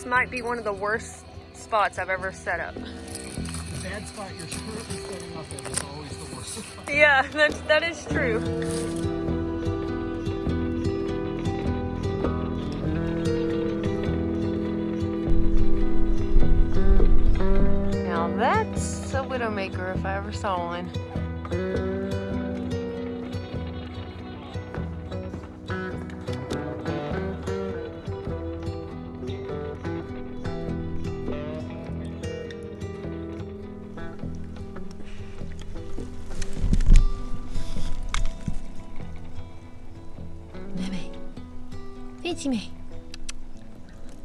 This might be one of the worst spots I've ever set up. The bad spot you're currently setting up at is always the worst spot. Yeah, that is true. Now that's a widowmaker if I ever saw one. Fancy me.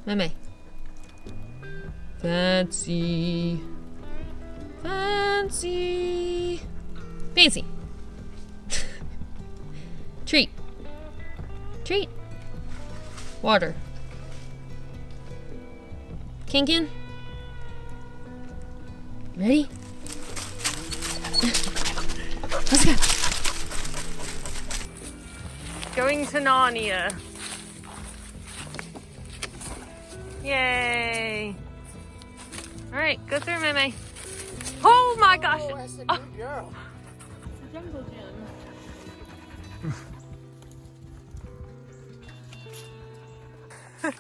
Meme. Fancy. Fancy. Fancy. Treat. Treat. Water. Kinkin. Ready? Let's go. Going to Narnia. Yay! All right, go through, Meme. Oh my gosh! Oh, that's a Oh. good girl. It's a jungle gym.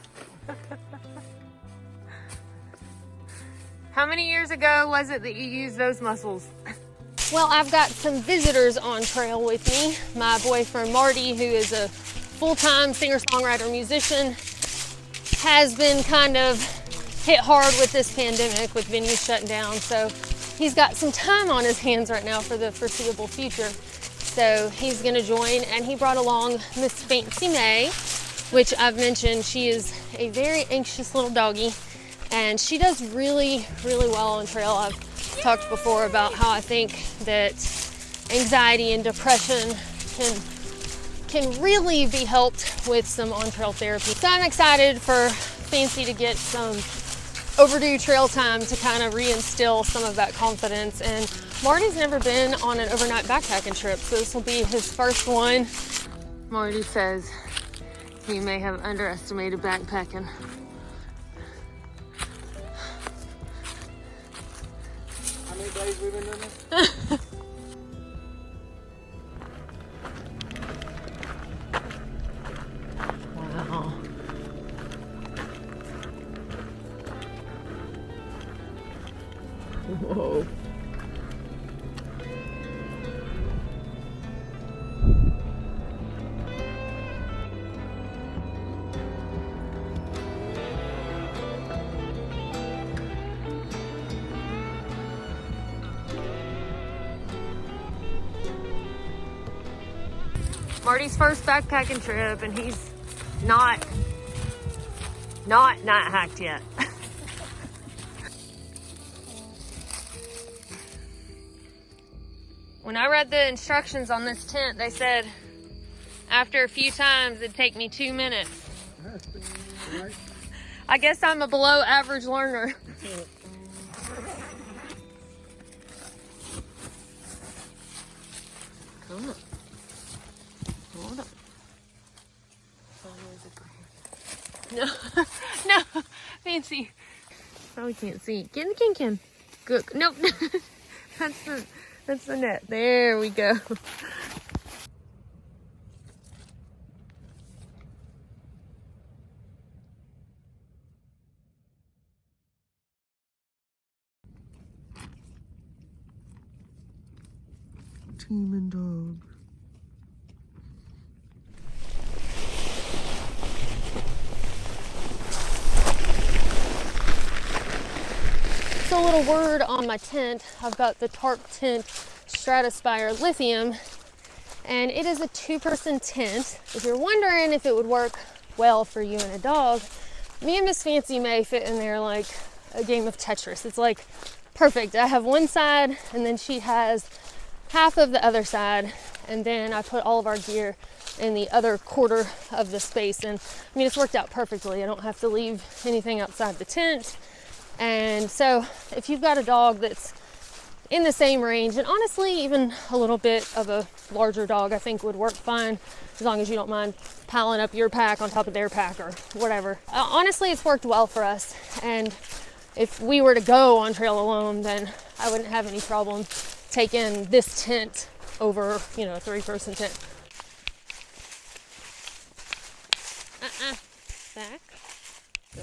How many years ago was it that you used those muscles? Well, I've got some visitors on trail with me. My boyfriend Marty, who is a full-time singer-songwriter musician, has been kind of hit hard with this pandemic with venues shutting down. So he's got some time on his hands right now for the foreseeable future. So he's gonna join, and he brought along Miss Fancy May, which I've mentioned. She is a very anxious little doggy, and she does really, really well on trail. I've talked before about how I think that anxiety and depression can really be helped with some on-trail therapy. So I'm excited for Fancy to get some overdue trail time to kind of reinstill some of that confidence. And Marty's never been on an overnight backpacking trip, so this will be his first one. Marty says he may have underestimated backpacking. How many days we've been doing this? Wow. Whoa. Marty's first backpacking trip, and he's not hacked yet. When I read the instructions on this tent, they said after a few times it'd take me 2 minutes. Right. I guess I'm a below average learner. Come on. Hold on. No, no, Fancy. Probably can't see. Get in the can. Good. Nope. That's the net. There we go. Demon dog. So a little word on my tent. I've got the Tarptent Stratospire lithium, and it is a 2-person tent. If you're wondering if it would work well for you and a dog, me and Miss Fancy May fit in there like a game of Tetris. It's like perfect. I have one side, and then she has half of the other side, and then I put all of our gear in the other quarter of the space. And I mean, it's worked out perfectly. I don't have to leave anything outside the tent. And so if you've got a dog that's in the same range. And honestly, even a little bit of a larger dog I think would work fine, as long as you don't mind piling up your pack on top of their pack or whatever. Honestly, it's worked well for us. And if we were to go on trail alone, then I wouldn't have any problem taking this tent over, you know, a 3-person tent. Back.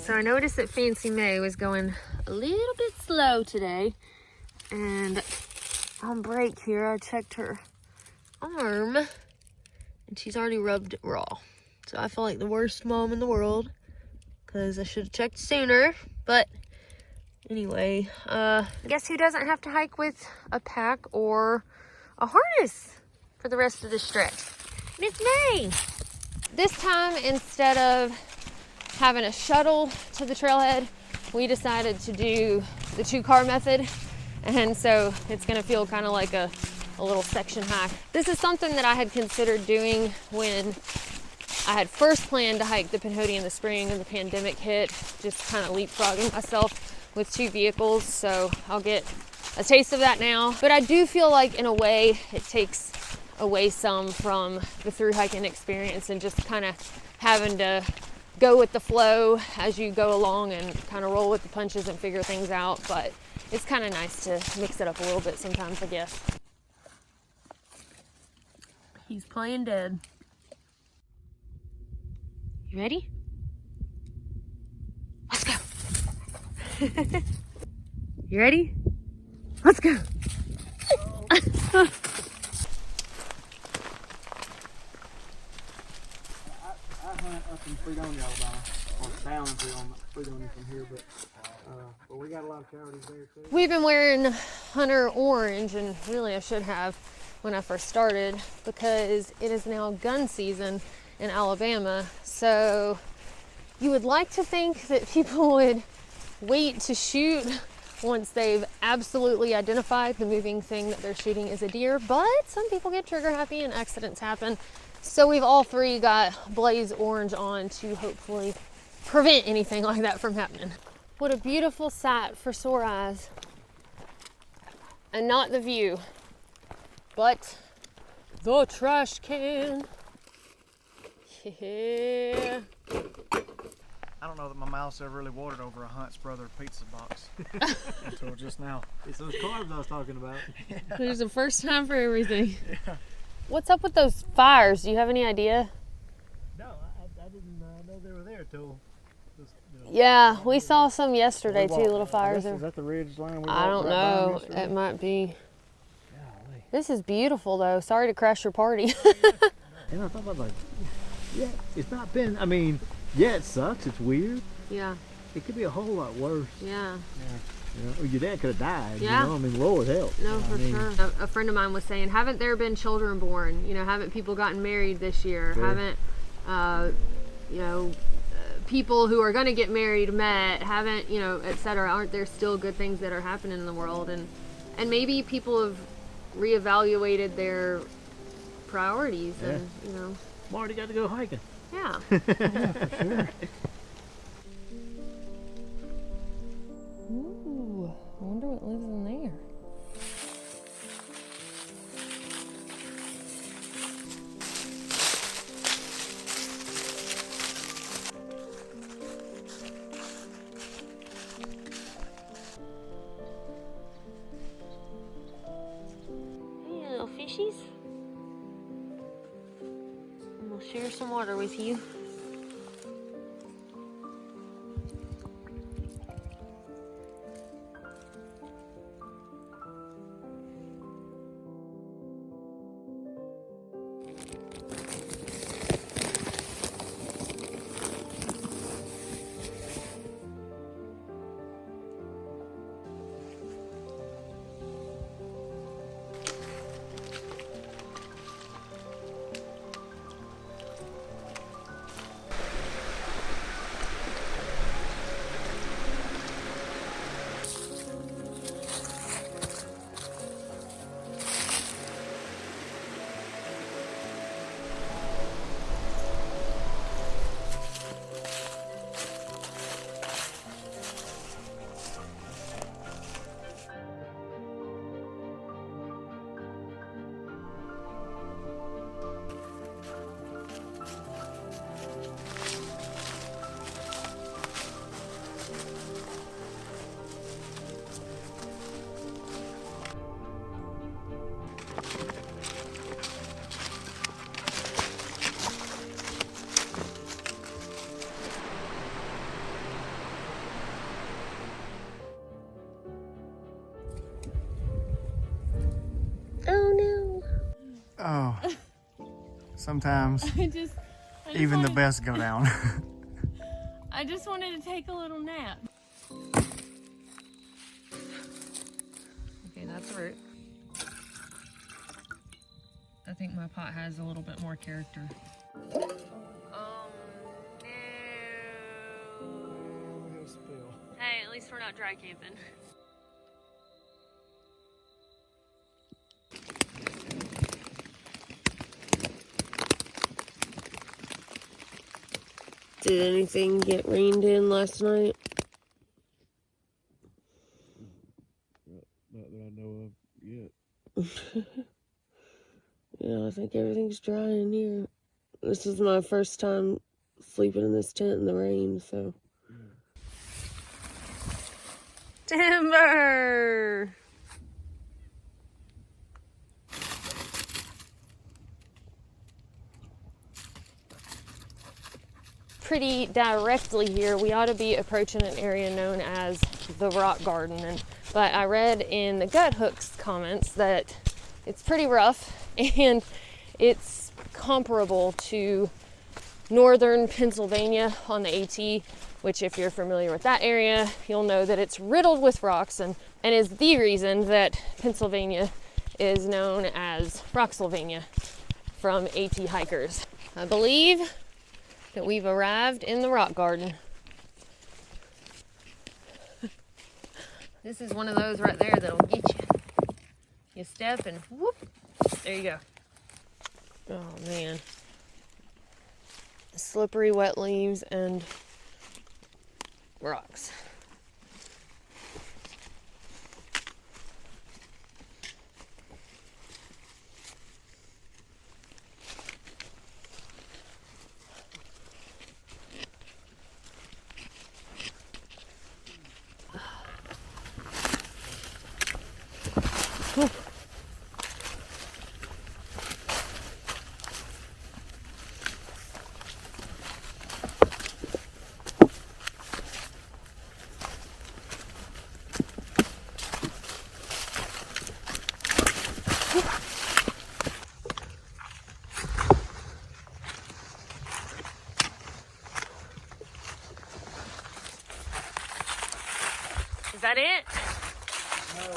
So I noticed that Fancy May was going a little bit slow today. And on break here, I checked her arm and she's already rubbed it raw. So I feel like the worst mom in the world because I should have checked sooner. But anyway, guess who doesn't have to hike with a pack or a harness for the rest of the stretch? Miss May. This time, instead of having a shuttle to the trailhead, we decided to do the 2-car method. And so it's gonna feel kind of like a little section hike. This is something that I had considered doing when I had first planned to hike the Pinhoti in the spring and the pandemic hit, just kind of leapfrogging myself with 2 vehicles. So I'll get a taste of that now. But I do feel like in a way it takes away some from the through hiking experience and just kind of having to go with the flow as you go along and kind of roll with the punches and figure things out. But it's kind of nice to mix it up a little bit sometimes, I guess. He's playing dead. You ready? Let's go. You ready? Let's go. I hunt up in Fredonia, Alabama, or down in Fredonia from here, but we got a lot of coyotes there too. We've been wearing hunter orange, and really I should have when I first started, because it is now gun season in Alabama. So you would like to think that people would wait to shoot once they've absolutely identified the moving thing that they're shooting is a deer, but some people get trigger happy and accidents happen. So we've all 3 got blaze orange on to hopefully prevent anything like that from happening. What a beautiful sight for sore eyes. And not the view, but the trash can. Yeah. I don't know that my mouth's ever really watered over a Hunt's Brother pizza box until just now. It's those carbs I was talking about. There's a first time for everything. Yeah. What's up with those fires? Do you have any idea? No, I didn't know they were there till. Yeah, we saw some yesterday too, little fires. Is that the ridge line? I don't know. It might be. Golly. This is beautiful though. Sorry to crash your party. And I thought about like, yeah, it's not been, I mean, yeah, it sucks, it's weird. Yeah. It could be a whole lot worse. Yeah. You know, or your dad could have died, Yeah. you know, I mean, Lord help. No, for sure. A friend of mine was saying, haven't there been children born? You know, haven't people gotten married this year? Sure. Haven't, you know, people who are going to get married met? Haven't, you know, etc. Aren't there still good things that are happening in the world? And maybe people have reevaluated their priorities and, you know. Marty got to go hiking. Yeah. Yeah, for sure. Ooh, I wonder what lives in there. Hey, little fishies. I'm gonna share some water with you. Sometimes I just even the best go down. I just wanted to take a little nap. Okay, that's a root. I think my pot has a little bit more character. Oh no. Hey, at least we're not dry camping. Did anything get rained in last night? Not that I know of yet. Yeah, I think everything's dry in here. This is my first time sleeping in this tent in the rain, so. Timber! Pretty directly here, we ought to be approaching an area known as the Rock Garden. But I read in the Gut Hooks comments that it's pretty rough and it's comparable to northern Pennsylvania on the AT, which if you're familiar with that area, you'll know that it's riddled with rocks and is the reason that Pennsylvania is known as Rocksylvania from AT hikers. I believe that we've arrived in the rock garden. This is one of those right there that'll get you. You step and whoop, there you go. Oh man. Slippery wet leaves and rocks. Is that it? No.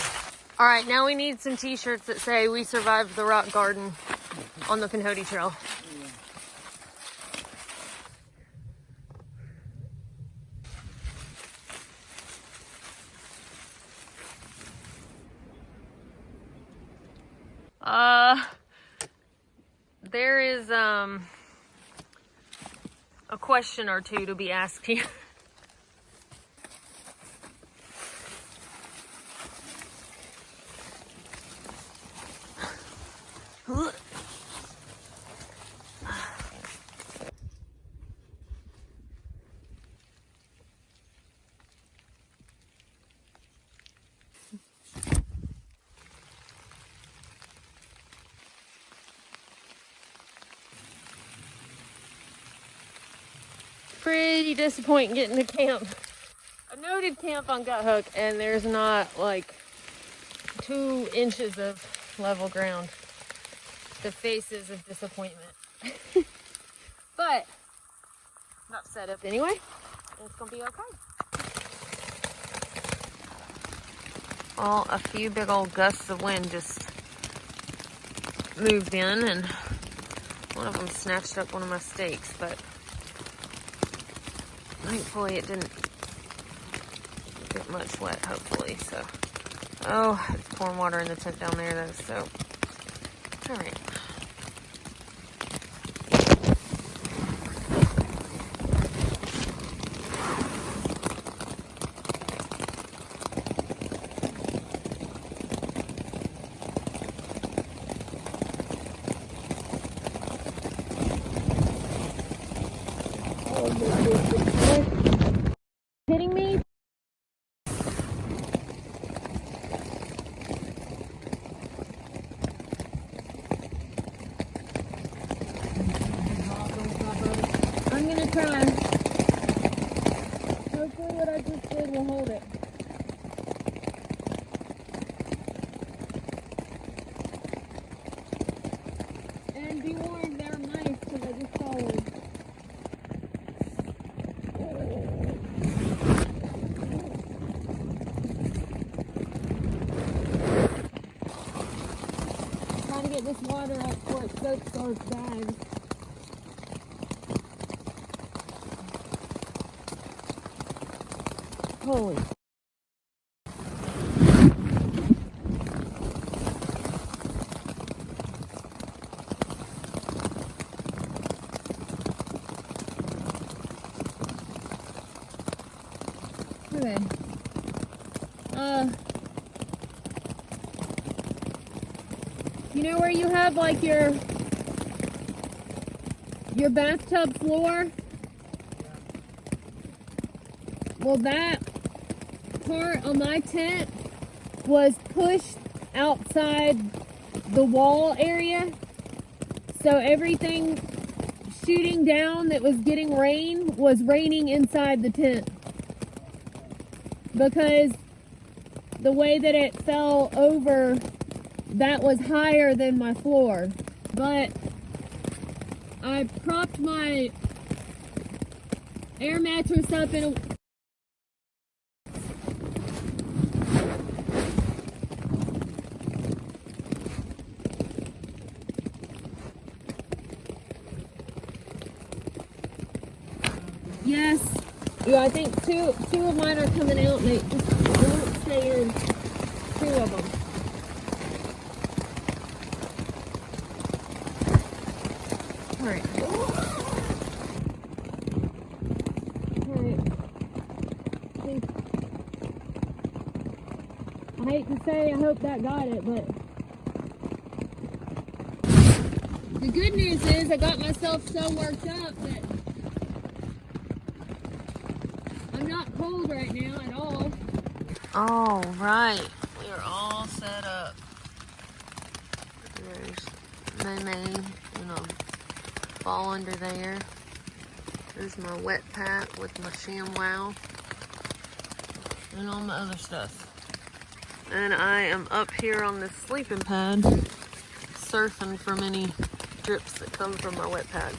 All right, now we need some t-shirts that say we survived the rock garden on the Pinhoti Trail. There is a question or two to be asked here. Pretty disappointing getting to camp. A noted camp on Gut Hook, and there's not like 2 inches of level ground. The faces of disappointment. But not set up anyway. It's gonna be okay. Well, a few big old gusts of wind just moved in, and one of them snatched up one of my stakes, but thankfully it didn't get much wet, hopefully, so. Oh, it's pouring water in the tent down there though, so. All right. Kidding me? I'm gonna try. Hopefully what I just did will hold it. And be warned, there might this water up before it soaks our bags. Holy. Okay. You know where you have like your bathtub floor? Well, that part of my tent was pushed outside the wall area. So everything shooting down that was getting rain was raining inside the tent. Because the way that it fell over, that was higher than my floor. But I propped my air mattress up in a... Yes. Yeah, I think two of mine are coming out, and they won't stay in. Two of them. All right. I hate to say, I hope that got it, but the good news is I got myself so worked up that I'm not cold right now at all. All right, we are all set up. There's May, fall under there. There's my wet pack with my ShamWow and all my other stuff. And I am up here on this sleeping pad, surfing from any drips that come from my wet pad.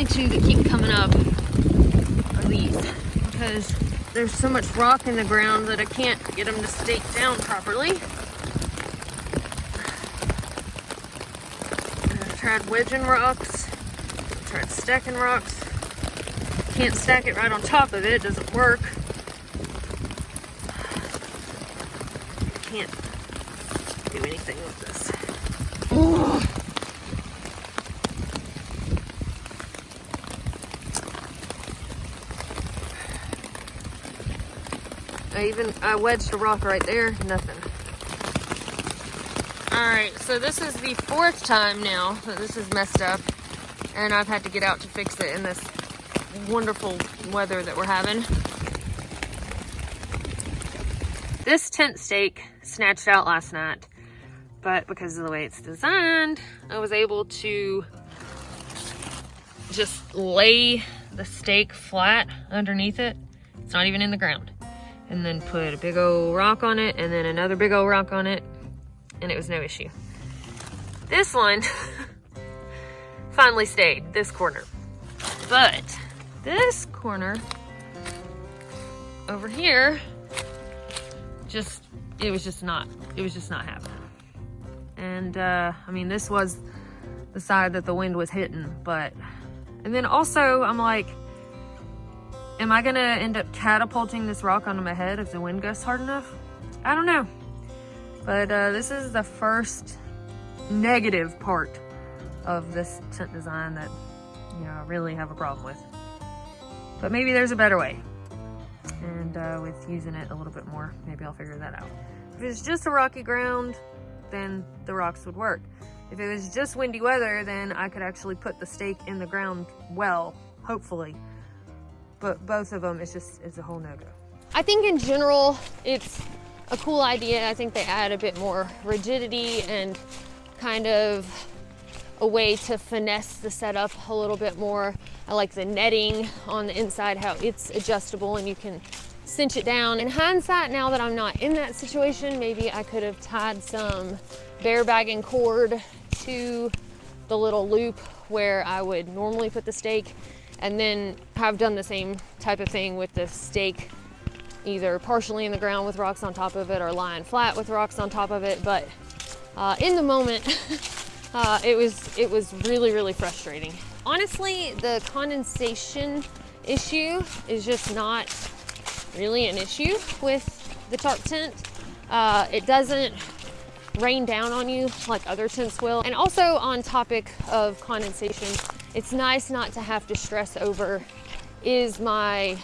Two that keep coming up are these, because there's so much rock in the ground that I can't get them to stake down properly. I've tried wedging rocks, tried stacking rocks. Can't stack it right on top of it, it doesn't work. Can't do anything with this. Oh. I wedged a rock right there, nothing. Alright, so this is the 4th time now that this is messed up, and I've had to get out to fix it in this wonderful weather that we're having. This tent stake snatched out last night, but because of the way it's designed, I was able to just lay the stake flat underneath it. It's not even in the ground. And then put a big old rock on it, and then another big old rock on it, and it was no issue. This one finally stayed, this corner. But this corner over here, it was just not happening. And I mean, this was the side that the wind was hitting, and then also I'm like, am I gonna end up catapulting this rock onto my head if the wind gusts hard enough? I don't know. But this is the first negative part of this tent design that, I really have a problem with. But maybe there's a better way. And with using it a little bit more, maybe I'll figure that out. If it's just a rocky ground, then the rocks would work. If it was just windy weather, then I could actually put the stake in the ground well, hopefully. But both of them, it's a whole no-go. I think in general, it's a cool idea. I think they add a bit more rigidity and kind of a way to finesse the setup a little bit more. I like the netting on the inside, how it's adjustable and you can cinch it down. In hindsight, now that I'm not in that situation, maybe I could have tied some bear bagging cord to the little loop where I would normally put the stake, and then have done the same type of thing with the stake, either partially in the ground with rocks on top of it or lying flat with rocks on top of it. But in the moment, it was really, really frustrating. Honestly, the condensation issue is just not really an issue with the tarp tent. It doesn't rain down on you like other tents will. And also, on topic of condensation, it's nice not to have to stress over, is my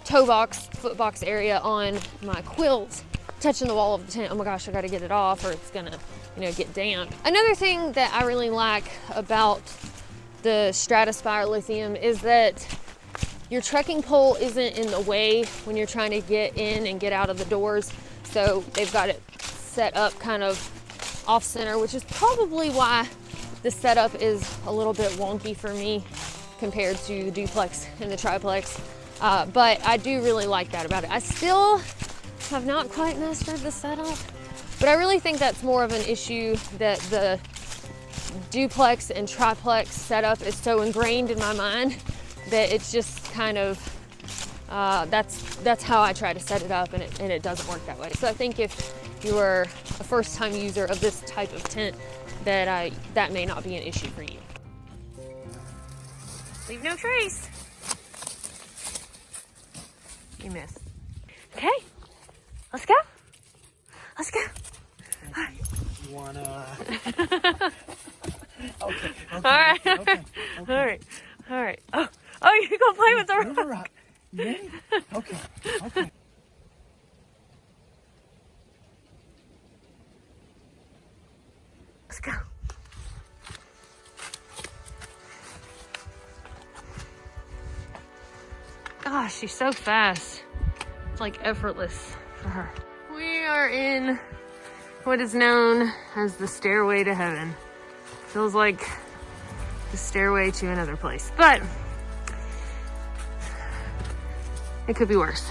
toe box, foot box area on my quilt touching the wall of the tent? Oh my gosh, I gotta get it off or it's gonna, get damp. Another thing that I really like about the Stratospire lithium is that your trekking pole isn't in the way when you're trying to get in and get out of the doors. So they've got it set up kind of off center, which is probably why the setup is a little bit wonky for me compared to the duplex and the triplex. But I do really like that about it. I still have not quite mastered the setup, but I really think that's more of an issue that the duplex and triplex setup is so ingrained in my mind that it's just kind of, that's how I try to set it up, and it doesn't work that way. So I think if you are a first-time user of this type of tent, that may not be an issue for you. Leave no trace. You missed. Okay, let's go. Let's go. You wanna? Okay. All right. All right. Oh, you're gonna play with the rock. You ready? Okay. Let's go. Gosh, she's so fast. It's like effortless for her. We are in what is known as the stairway to heaven. Feels like the stairway to another place, but it could be worse.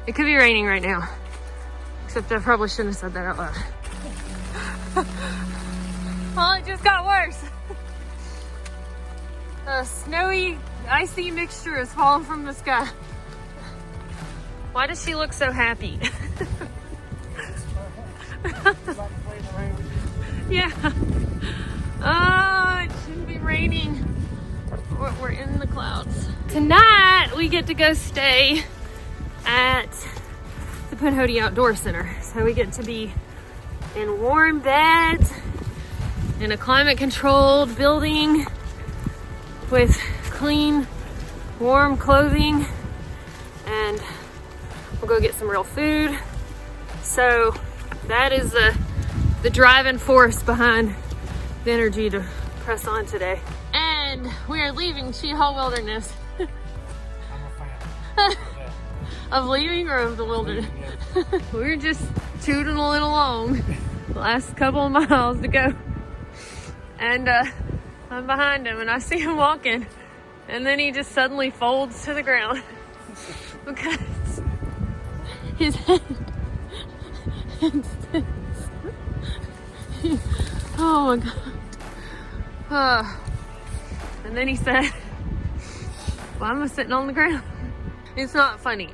It could be raining right now, except I probably shouldn't have said that out loud. Well, it just got worse. A snowy, icy mixture is falling from the sky. Why does she look so happy? Yeah. Oh, it shouldn't be raining. We're in the clouds. Tonight, we get to go stay at the Pinhoti Outdoor Center. So we get to be in warm beds in a climate-controlled building with clean, warm clothing, and we'll go get some real food. So that is the driving force behind the energy to press on today. And we are leaving Cheetah Wilderness. I'm a fan. Of leaving or of the wilderness? We're just tootling along. The last couple of miles to go. And I'm behind him and I see him walking. And then he just suddenly folds to the ground. Because his head oh my god. And then he said, why am I sitting on the ground? It's not funny.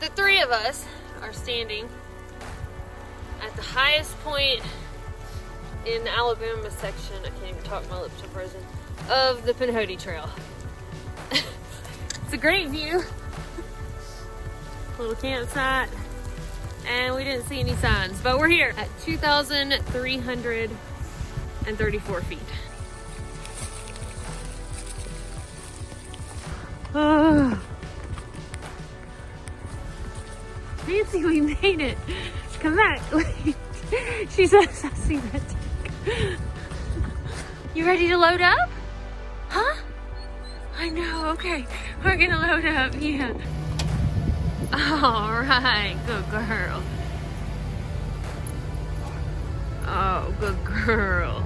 The three of us are standing at the highest point in the Alabama section, I can't even talk, my lips are frozen, of the Pinhoti Trail. It's a great view. Little campsite. And we didn't see any signs, but we're here at 2,334 feet. Nancy, we made it. Come back. She says, I see that. You ready to load up? Huh? I know, okay. We're gonna load up, yeah. All right, good girl. Oh, good girl.